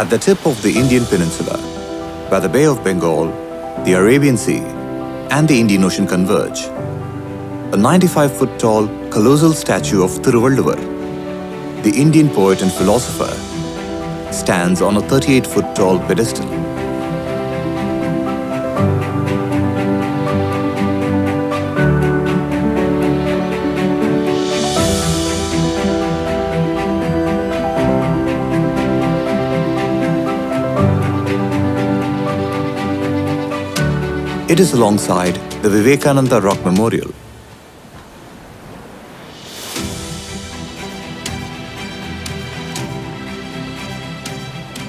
At the tip of the Indian peninsula, where the Bay of Bengal, the Arabian Sea, and the Indian Ocean converge, a 95-foot-tall colossal statue of Thiruvalluvar, the Indian poet and philosopher, stands on a 38-foot-tall pedestal. It is alongside the Vivekananda Rock Memorial.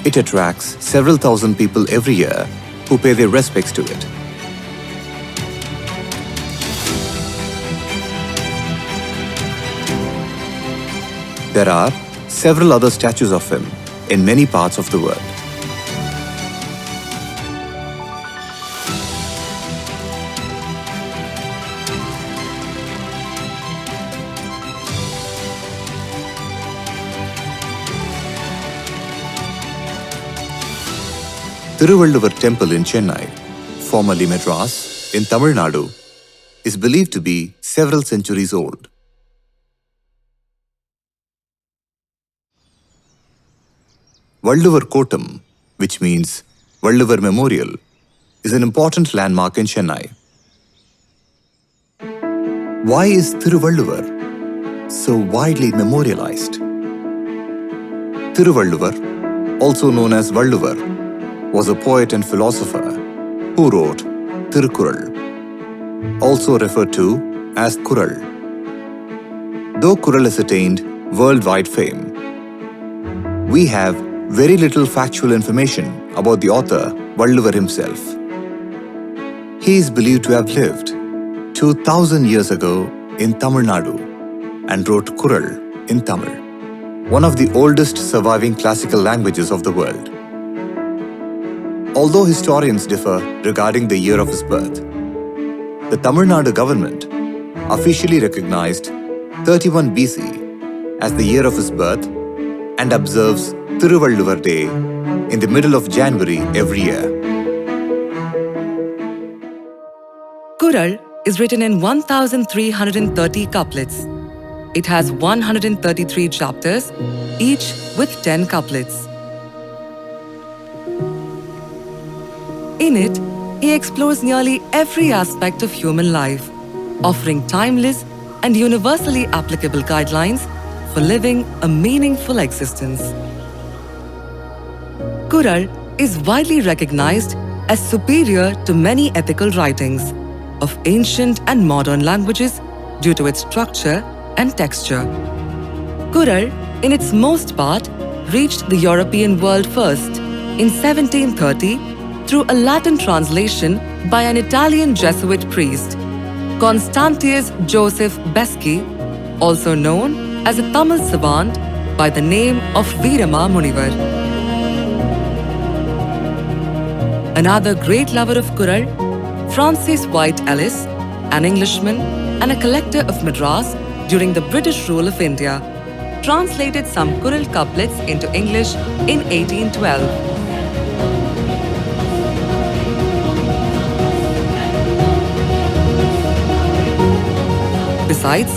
It attracts several thousand people every year who pay their respects to it. There are several other statues of him in many parts of the world. Thiruvalluvar Temple in Chennai, formerly Madras, in Tamil Nadu, is believed to be several centuries old. Valluvar Kotam, which means Valluvar Memorial, is an important landmark in Chennai. Why is Thiruvalluvar so widely memorialized? Thiruvalluvar, also known as Valluvar, was a poet and philosopher who wrote Thirukkural, also referred to as Kural. Though Kural has attained worldwide fame, we have very little factual information about the author Valluvar himself. He is believed to have lived 2000 years ago in Tamil Nadu and wrote Kural in Tamil, one of the oldest surviving classical languages of the world. Although historians differ regarding the year of his birth, the Tamil Nadu government officially recognized 31 BC as the year of his birth and observes Thiruvalluvar Day in the middle of January every year. Kural is written in 1,330 couplets. It has 133 chapters, each with 10 couplets. In it, he explores nearly every aspect of human life, offering timeless and universally applicable guidelines for living a meaningful existence. Kural is widely recognized as superior to many ethical writings of ancient and modern languages due to its structure and texture. Kural, in its most part, reached the European world first in 1730 through a Latin translation by an Italian Jesuit priest, Constantius Joseph Beschi, also known as a Tamil savant by the name of Veerama Munivar. Another great lover of Kural, Francis White Ellis, an Englishman and a collector of Madras during the British rule of India, translated some Kural couplets into English in 1812. Besides,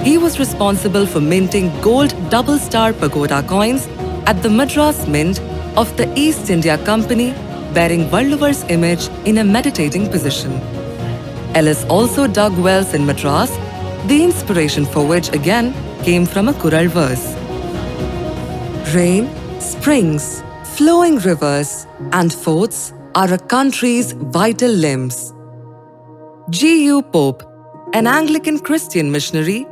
he was responsible for minting gold double-star pagoda coins at the Madras Mint of the East India Company, bearing Valluvar's image in a meditating position. Ellis also dug wells in Madras, the inspiration for which again came from a Kural verse. Rain, springs, flowing rivers, and forts are a country's vital limbs. G.U. Pope, an Anglican Christian missionary,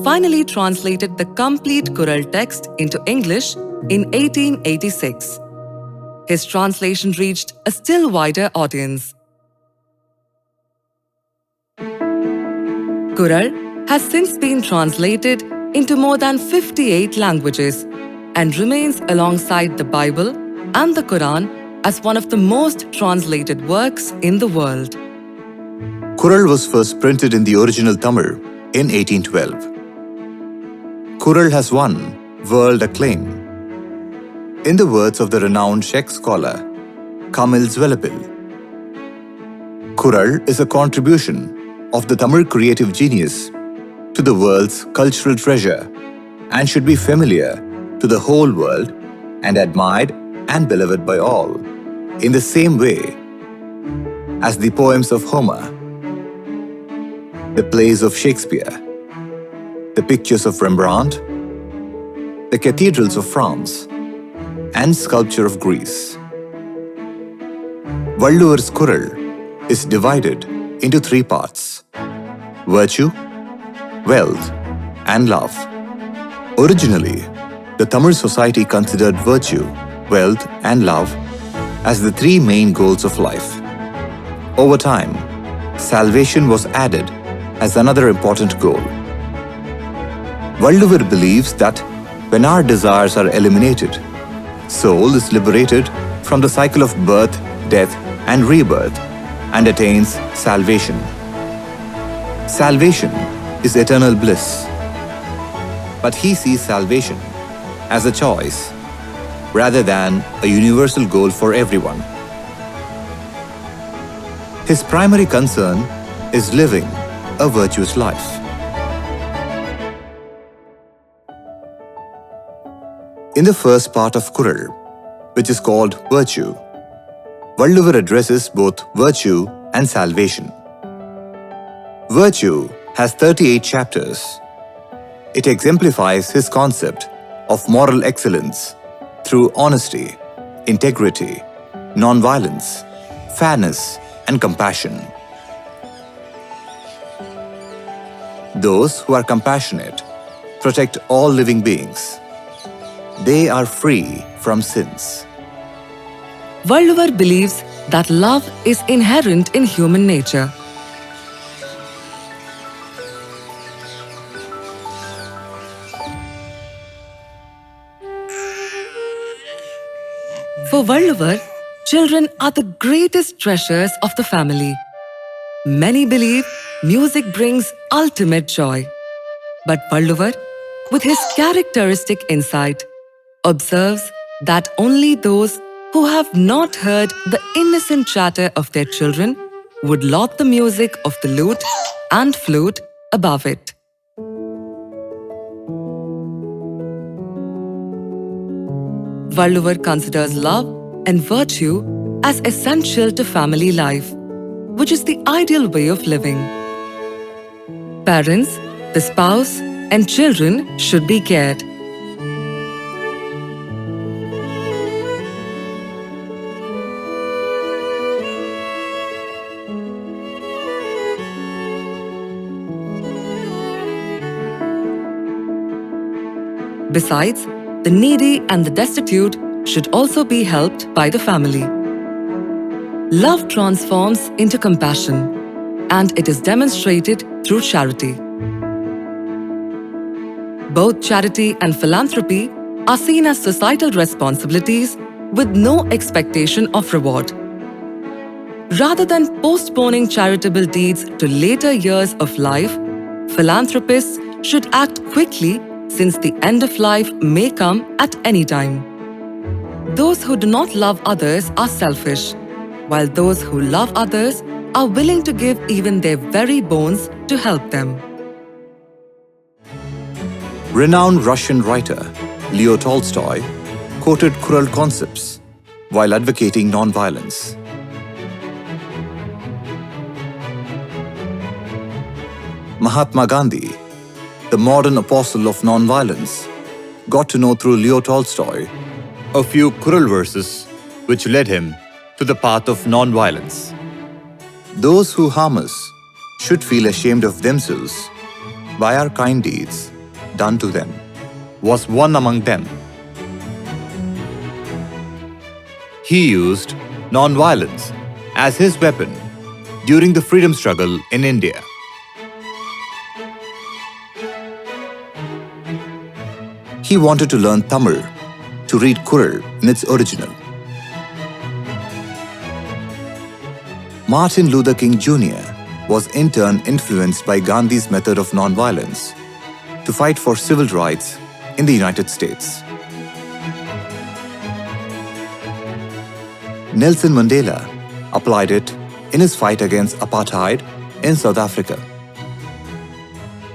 finally translated the complete Kural text into English in 1886. His translation reached a still wider audience. Kural has since been translated into more than 58 languages and remains alongside the Bible and the Quran as one of the most translated works in the world. Kural was first printed in the original Tamil in 1812. Kural has won world acclaim. In the words of the renowned Czech scholar Kamil Zvelebil, Kural is a contribution of the Tamil creative genius to the world's cultural treasure and should be familiar to the whole world and admired and beloved by all, in the same way as the poems of Homer, the plays of Shakespeare, the pictures of Rembrandt, the cathedrals of France, and sculpture of Greece. Valluvar's Kural is divided into three parts: virtue, wealth, and love. Originally, the Tamil society considered virtue, wealth, and love as the three main goals of life. Over time, salvation was added as another important goal. Valluvar believes that when our desires are eliminated, soul is liberated from the cycle of birth, death, and rebirth and attains salvation. Salvation is eternal bliss. But he sees salvation as a choice rather than a universal goal for everyone. His primary concern is living a virtuous life. In the first part of Kural, which is called Virtue, Valluvar addresses both virtue and salvation. Virtue has 38 chapters. It exemplifies his concept of moral excellence through honesty, integrity, non-violence, fairness, and compassion. Those who are compassionate protect all living beings. They are free from sins. Valluvar believes that love is inherent in human nature. For Valluvar, children are the greatest treasures of the family. Many believe music brings ultimate joy. But Valluvar, with his characteristic insight, observes that only those who have not heard the innocent chatter of their children would laud the music of the lute and flute above it. Valluvar considers love and virtue as essential to family life, which is the ideal way of living. Parents, the spouse, and children should be cared. Besides, the needy and the destitute should also be helped by the family. Love transforms into compassion, and it is demonstrated through charity. Both charity and philanthropy are seen as societal responsibilities with no expectation of reward. Rather than postponing charitable deeds to later years of life, philanthropists should act quickly since the end of life may come at any time. Those who do not love others are selfish, while those who love others are willing to give even their very bones to help them. Renowned Russian writer Leo Tolstoy quoted Kural concepts while advocating non-violence. Mahatma Gandhi, the modern apostle of non-violence, got to know through Leo Tolstoy a few Kural verses which led him to the path of non-violence. Those who harm us should feel ashamed of themselves by our kind deeds done to them, was one among them. He used non-violence as his weapon during the freedom struggle in India. He wanted to learn Tamil to read Kural in its original. Martin Luther King Jr. was in turn influenced by Gandhi's method of non-violence to fight for civil rights in the United States. Nelson Mandela applied it in his fight against apartheid in South Africa.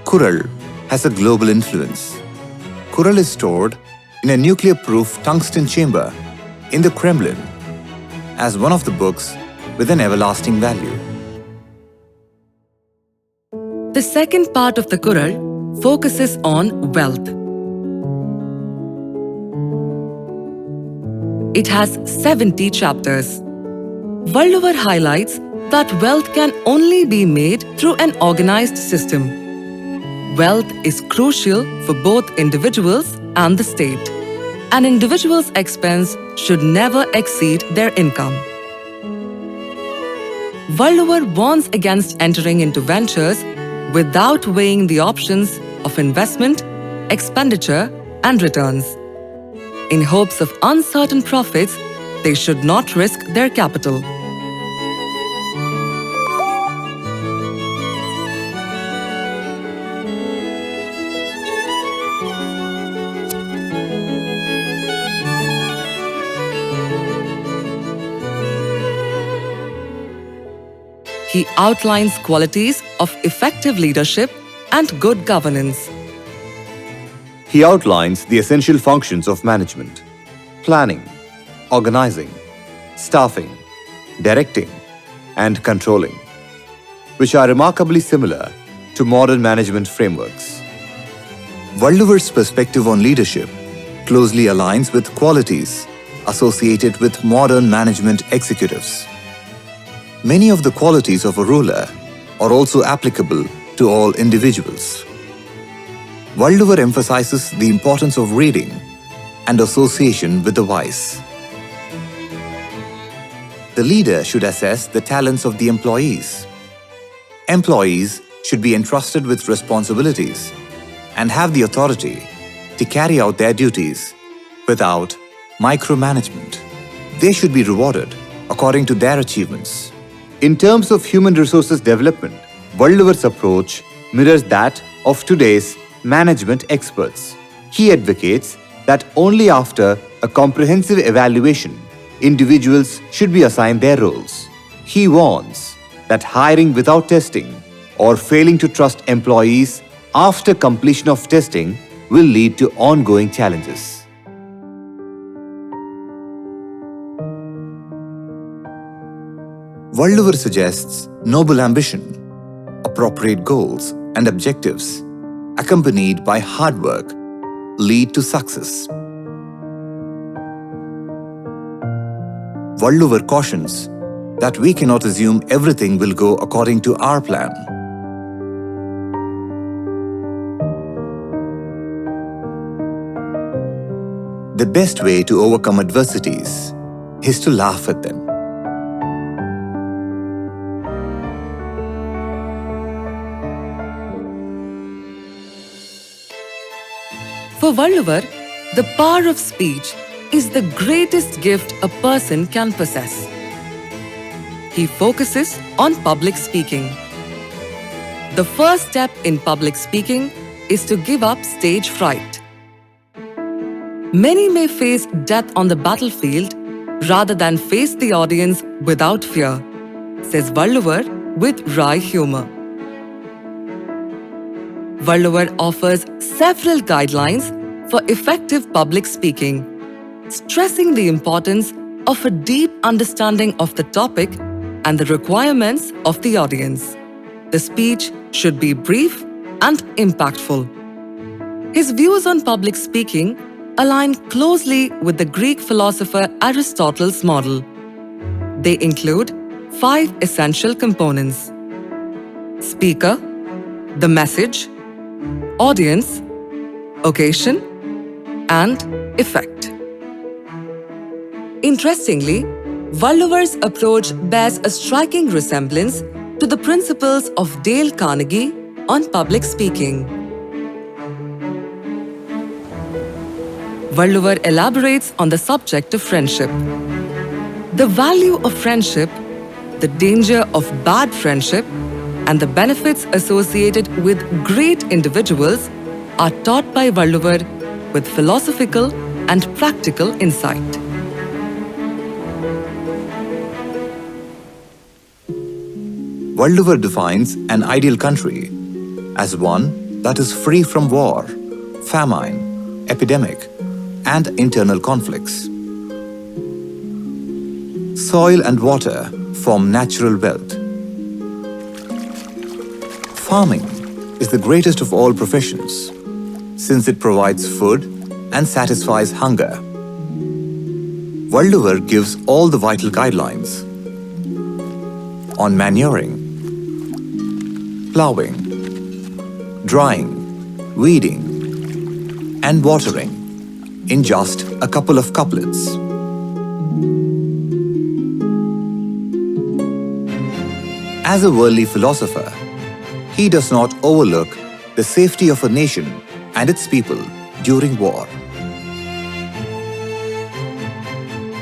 Kural has a global influence. Kural is stored in a nuclear-proof tungsten chamber in the Kremlin as one of the books with an everlasting value. The second part of the Kural focuses on wealth. It has 70 chapters. Valluvar highlights that wealth can only be made through an organized system. Wealth is crucial for both individuals and the state. An individual's expense should never exceed their income. Valluvar warns against entering into ventures without weighing the options of investment, expenditure, and returns. In hopes of uncertain profits, they should not risk their capital. He outlines qualities of effective leadership and good governance. He outlines the essential functions of management: planning, organizing, staffing, directing, and controlling, which are remarkably similar to modern management frameworks. Valluvar's perspective on leadership closely aligns with qualities associated with modern management executives. Many of the qualities of a ruler are also applicable to all individuals. Valluvar emphasizes the importance of reading and association with the wise. The leader should assess the talents of the employees. Employees should be entrusted with responsibilities and have the authority to carry out their duties without micromanagement. They should be rewarded according to their achievements. In terms of human resources development, Valluvar's approach mirrors that of today's management experts. He advocates that only after a comprehensive evaluation, individuals should be assigned their roles. He warns that hiring without testing or failing to trust employees after completion of testing will lead to ongoing challenges. Valluvar suggests noble ambition, appropriate goals and objectives, accompanied by hard work, lead to success. Valluvar cautions that we cannot assume everything will go according to our plan. The best way to overcome adversities is to laugh at them. For Valluvar, the power of speech is the greatest gift a person can possess. He focuses on public speaking. The first step in public speaking is to give up stage fright. Many may face death on the battlefield rather than face the audience without fear, says Valluvar with wry humor. Valluvar offers several guidelines for effective public speaking, stressing the importance of a deep understanding of the topic and the requirements of the audience. The speech should be brief and impactful. His views on public speaking align closely with the Greek philosopher Aristotle's model. They include 5 essential components: speaker, the message, audience, occasion, and effect. Interestingly, Valluvar's approach bears a striking resemblance to the principles of Dale Carnegie on public speaking. Valluvar elaborates on the subject of friendship. The value of friendship, the danger of bad friendship, and the benefits associated with great individuals are taught by Valluvar with philosophical and practical insight. Valluvar defines an ideal country as one that is free from war, famine, epidemic, and internal conflicts. Soil and water form natural wealth. Farming is the greatest of all professions, since it provides food and satisfies hunger. Valluvar gives all the vital guidelines on manuring, ploughing, drying, weeding, and watering in just a couple of couplets. As a worldly philosopher, he does not overlook the safety of a nation and its people during war.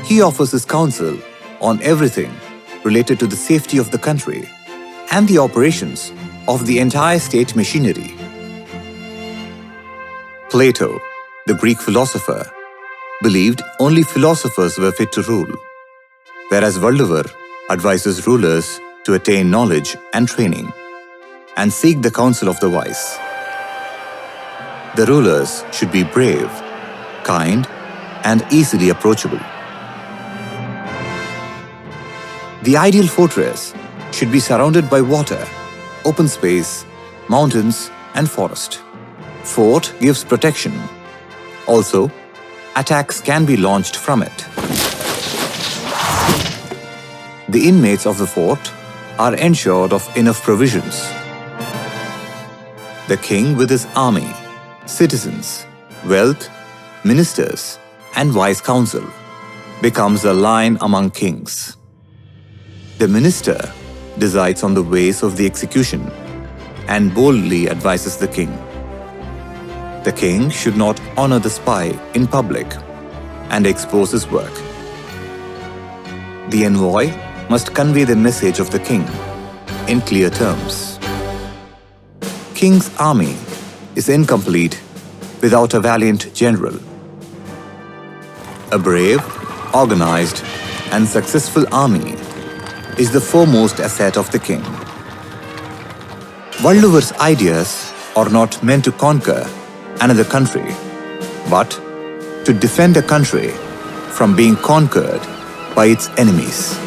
He offers his counsel on everything related to the safety of the country and the operations of the entire state machinery. Plato, the Greek philosopher, believed only philosophers were fit to rule, whereas Valluvar advises rulers to attain knowledge and training and seek the counsel of the wise. The rulers should be brave, kind, and easily approachable. The ideal fortress should be surrounded by water, open space, mountains, and forest. Fort gives protection. Also, attacks can be launched from it. The inmates of the fort are ensured of enough provisions. The king with his army, citizens, wealth, ministers, and wise counsel becomes a lion among kings. The minister decides on the ways of the execution and boldly advises the king. The king should not honor the spy in public and expose his work. The envoy must convey the message of the king in clear terms. King's army is incomplete without a valiant general. A brave, organized, and successful army is the foremost asset of the king. Valluvar's ideas are not meant to conquer another country, but to defend a country from being conquered by its enemies.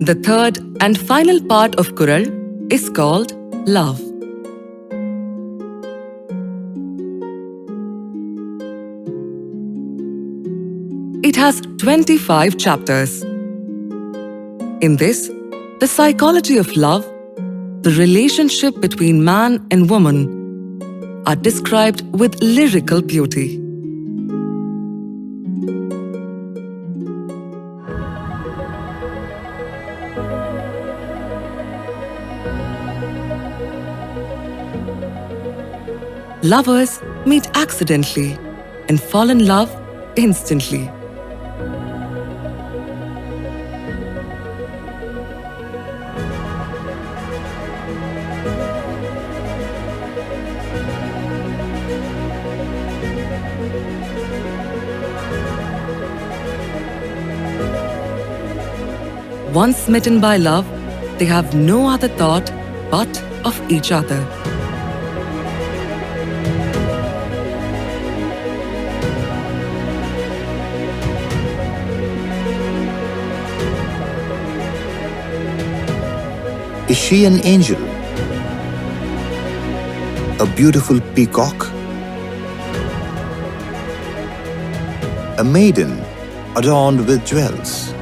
The third and final part of Kural is called love. It has 25 chapters. In this, the psychology of love, the relationship between man and woman, are described with lyrical beauty. Lovers meet accidentally and fall in love instantly. Once smitten by love, they have no other thought but of each other. Is she an angel? A beautiful peacock? A maiden adorned with jewels?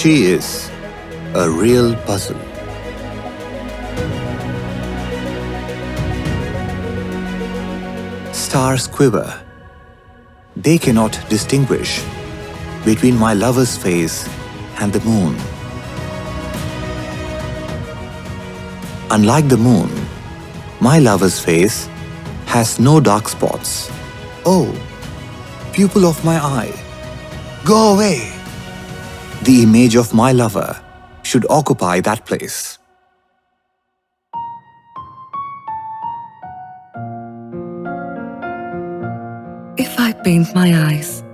She is a real puzzle. Stars quiver. They cannot distinguish between my lover's face and the moon. Unlike the moon, my lover's face has no dark spots. Oh, pupil of my eye, go away! The image of my lover should occupy that place. If I paint my eyes,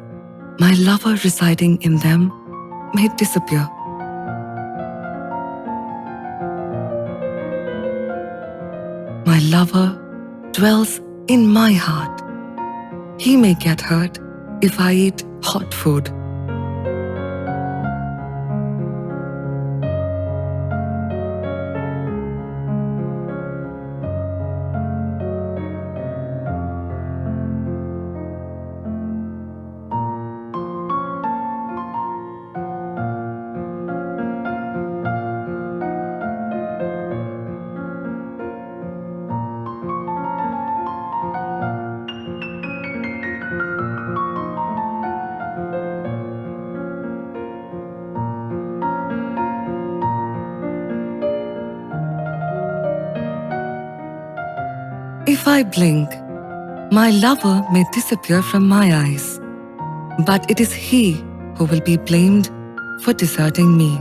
my lover residing in them may disappear. My lover dwells in my heart. He may get hurt if I eat hot food. If I blink, my lover may disappear from my eyes, but it is he who will be blamed for deserting me.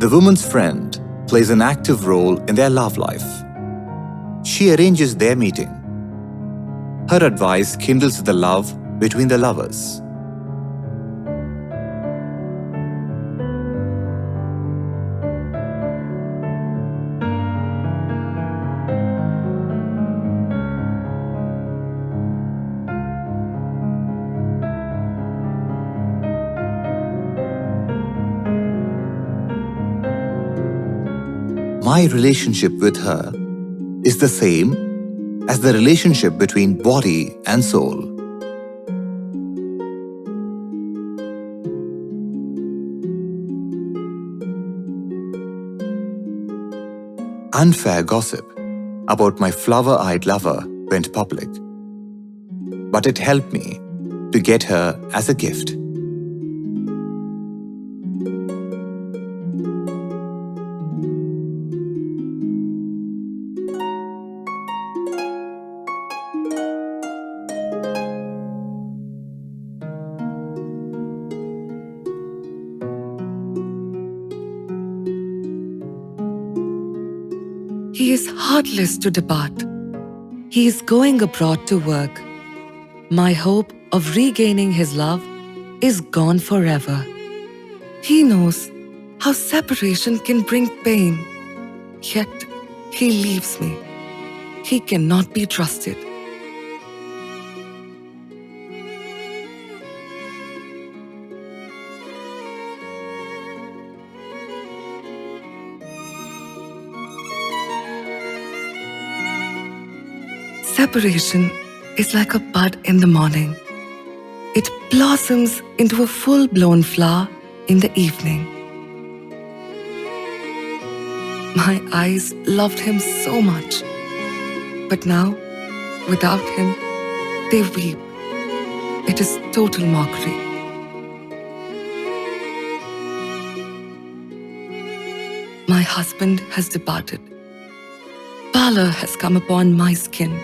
The woman's friend plays an active role in their love life. She arranges their meeting. Her advice kindles the love between the lovers. My relationship with her is the same as the relationship between body and soul. Unfair gossip about my flower-eyed lover went public, but it helped me to get her as a gift. He is heartless to depart. He is going abroad to work. My hope of regaining his love is gone forever. He knows how separation can bring pain, yet he leaves me. He cannot be trusted. Separation is like a bud in the morning. It blossoms into a full-blown flower in the evening. My eyes loved him so much, but now, without him, they weep. It is total mockery. My husband has departed. Pallor has come upon my skin.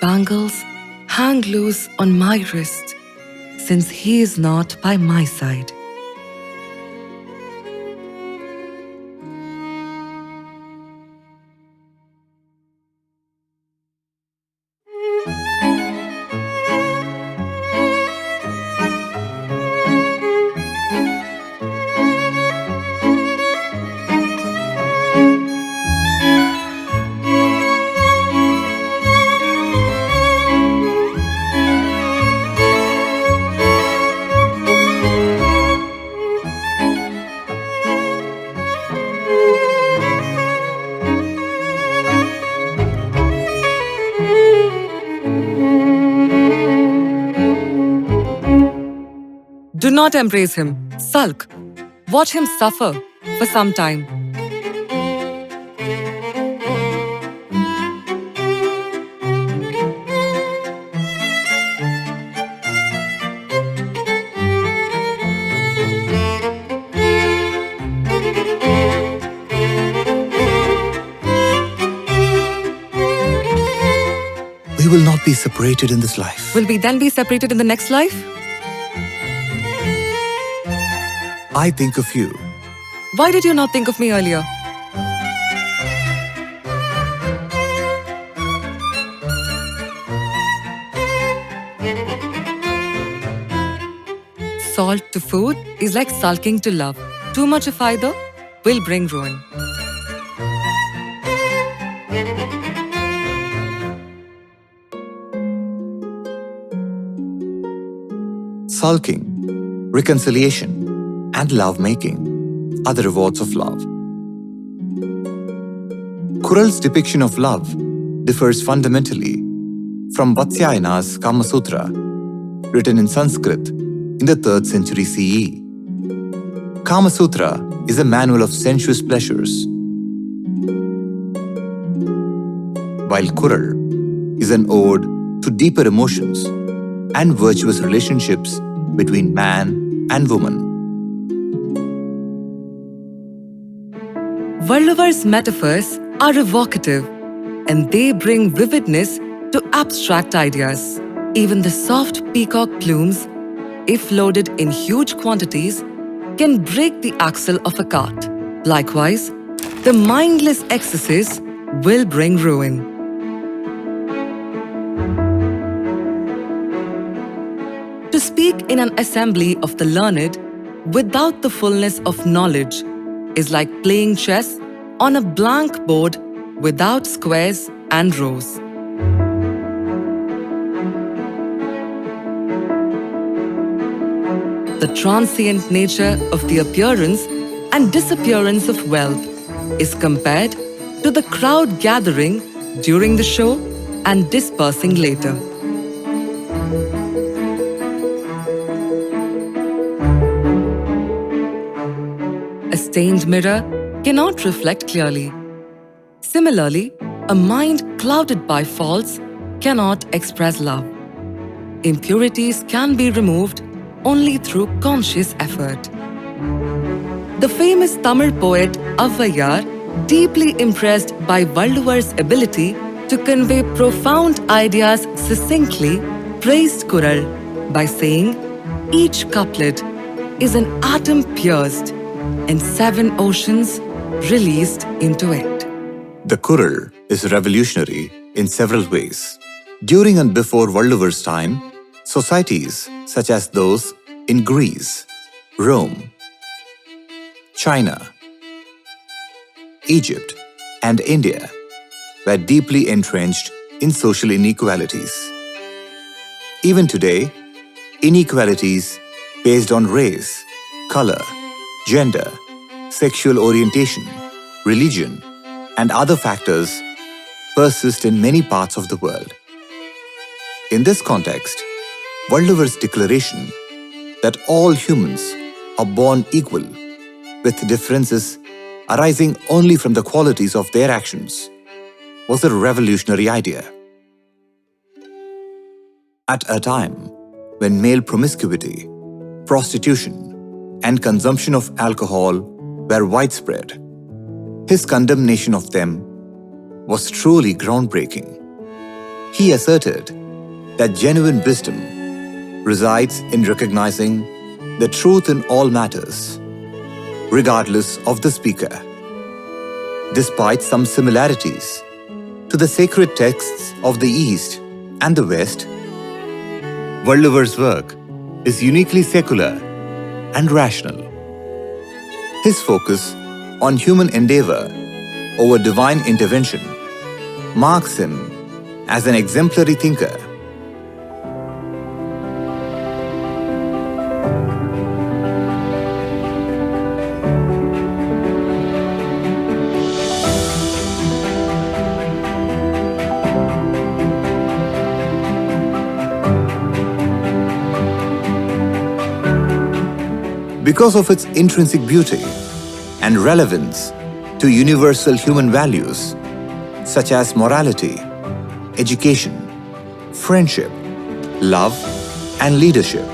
Bangles hang loose on my wrist since he is not by my side. Do not embrace him. Sulk. Watch him suffer for some time. separated in this life. Will we then be separated in the next life? I think of you. Why did you not think of me earlier? Salt to food is like sulking to love. Too much of either will bring ruin. Sulking, reconciliation, and love-making are the rewards of love. Kural's depiction of love differs fundamentally from Vatsyayana's Kama Sutra, written in Sanskrit in the 3rd century CE. Kama Sutra is a manual of sensuous pleasures, while Kural is an ode to deeper emotions and virtuous relationships between man and woman. Valluvar's metaphors are evocative and they bring vividness to abstract ideas. Even the soft peacock plumes, if loaded in huge quantities, can break the axle of a cart. Likewise, the mindless excesses will bring ruin. To speak in an assembly of the learned without the fullness of knowledge is like playing chess on a blank board without squares and rows. The transient nature of the appearance and disappearance of wealth is compared to the crowd gathering during the show and dispersing later. A stained mirror cannot reflect clearly. Similarly, a mind clouded by faults cannot express love. Impurities can be removed only through conscious effort. The famous Tamil poet Valluvar, deeply impressed by Valluvar's ability to convey profound ideas succinctly, praised Kural by saying, "Each couplet is an atom pierced and 7 oceans released into it." The Kural is revolutionary in several ways. During and before Valluvar's time, societies such as those in Greece, Rome, China, Egypt, and India were deeply entrenched in social inequalities. Even today, inequalities based on race, color, gender, sexual orientation, religion, and other factors persist in many parts of the world. In this context, Valluvar's declaration that all humans are born equal, with differences arising only from the qualities of their actions, was a revolutionary idea. At a time when male promiscuity, prostitution, and consumption of alcohol were widespread, his condemnation of them was truly groundbreaking. He asserted that genuine wisdom resides in recognizing the truth in all matters, regardless of the speaker. Despite some similarities to the sacred texts of the East and the West, Valluvar's work is uniquely secular and rational. His focus on human endeavor over divine intervention marks him as an exemplary thinker. Because of its intrinsic beauty and relevance to universal human values such as morality, education, friendship, love, and leadership,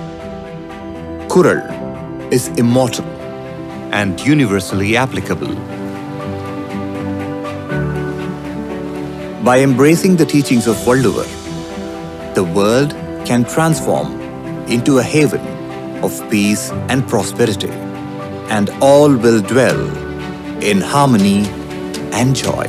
Kural is immortal and universally applicable. By embracing the teachings of Valluvar, the world can transform into a haven of peace and prosperity, and all will dwell in harmony and joy.